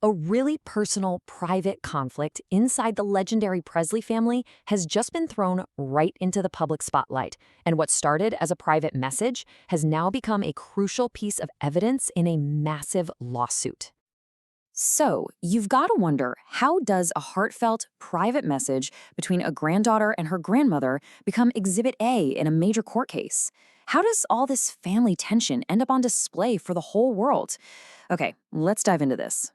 A really personal, private conflict inside the legendary Presley family has just been thrown right into the public spotlight, and what started as a private message has now become a crucial piece of evidence in a massive lawsuit. So, you've got to wonder, how does a heartfelt, private message between a granddaughter and her grandmother become Exhibit A in a major court case? How does all this family tension end up on display for the whole world? Okay, let's dive into this.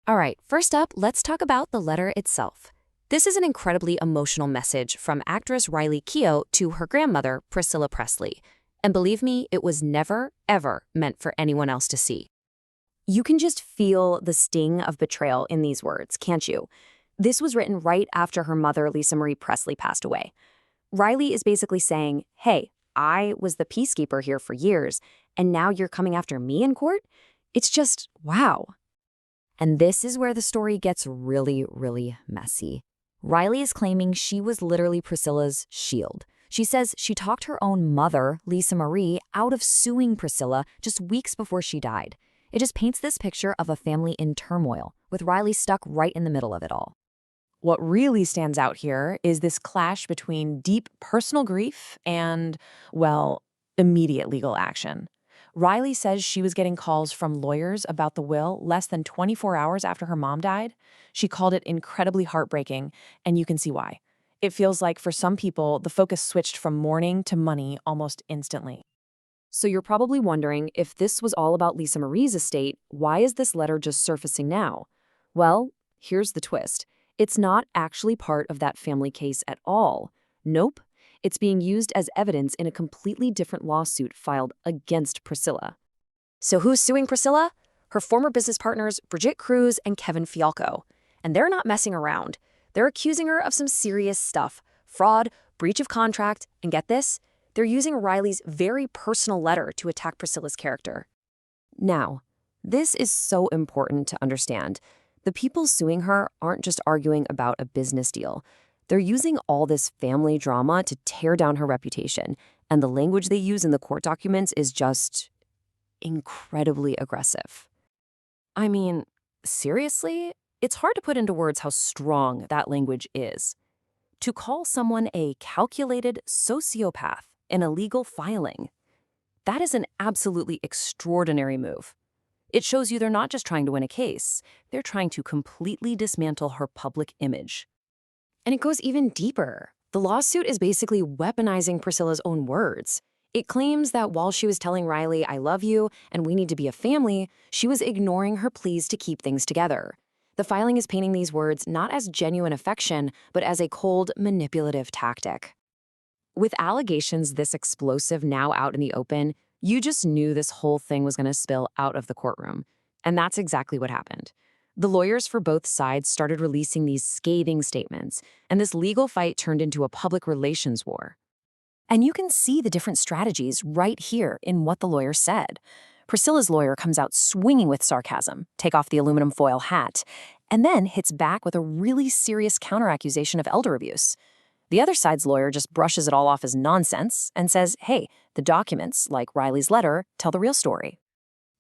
All right, first up, let's talk about the letter itself. This is an incredibly emotional message from actress Keough to her grandmother, Priscilla Presley. And believe me, it was never, ever meant for anyone else to see. You can just feel the sting of betrayal in these words, can't you? This was written right after her mother, Lisa Marie Presley, passed away. Riley is basically saying, hey, I was the peacekeeper here for years, and now you're coming after me in court? It's just, wow. And this is where the story gets really, really messy. Riley is claiming she was literally Priscilla's shield. She says she talked her own mother, Lisa Marie, out of suing Priscilla just weeks before she died. It just paints this picture of a family in turmoil, with Riley stuck right in the middle of it all. What really stands out here is this clash between deep personal grief and, well, immediate legal action. Riley says she was getting calls from lawyers about the will less than 24 hours after her mom died. She called it incredibly heartbreaking, and you can see why. It feels like for some people, the focus switched from mourning to money almost instantly. So you're probably wondering, if this was all about Lisa Marie's estate, why is this letter just surfacing now? Well, here's the twist. It's not actually part of that family case at all. Nope. It's being used as evidence in a completely different lawsuit filed against Priscilla. So who's suing Priscilla? Her former business partners, Bridget Cruz and Kevin Fialco. And they're not messing around. They're accusing her of some serious stuff: fraud, breach of contract, and get this? They're using Riley's very personal letter to attack Priscilla's character. Now, this is so important to understand. The people suing her aren't just arguing about a business deal. They're using all this family drama to tear down her reputation, and the language they use in the court documents is just incredibly aggressive. I mean, seriously? It's hard to put into words how strong that language is. To call someone a calculated sociopath in a legal filing, that is an absolutely extraordinary move. It shows you they're not just trying to win a case, they're trying to completely dismantle her public image. And it goes even deeper. The lawsuit is basically weaponizing Priscilla's own words. It claims that while she was telling Riley, I love you, and we need to be a family, she was ignoring her pleas to keep things together. The filing is painting these words not as genuine affection, but as a cold, manipulative tactic. With allegations this explosive now out in the open, you just knew this whole thing was going to spill out of the courtroom. And that's exactly what happened. The lawyers for both sides started releasing these scathing statements, and this legal fight turned into a public relations war. And you can see the different strategies right here in what the lawyers said. Priscilla's lawyer comes out swinging with sarcasm, take off the aluminum foil hat, and then hits back with a really serious counteraccusation of elder abuse. The other side's lawyer just brushes it all off as nonsense and says, hey, the documents, like Riley's letter, tell the real story.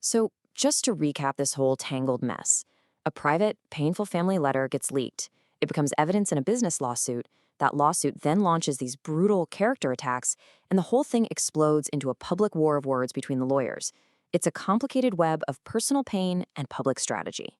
So just to recap this whole tangled mess, a private, painful family letter gets leaked. It becomes evidence in a business lawsuit. That lawsuit then launches these brutal character attacks, and the whole thing explodes into a public war of words between the lawyers. It's a complicated web of personal pain and public strategy.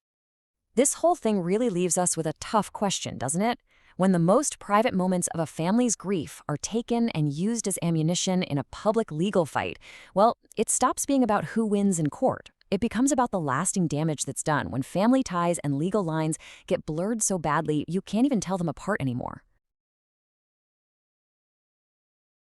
This whole thing really leaves us with a tough question, doesn't it? When the most private moments of a family's grief are taken and used as ammunition in a public legal fight, well, it stops being about who wins in court. It becomes about the lasting damage that's done when family ties and legal lines get blurred so badly you can't even tell them apart anymore.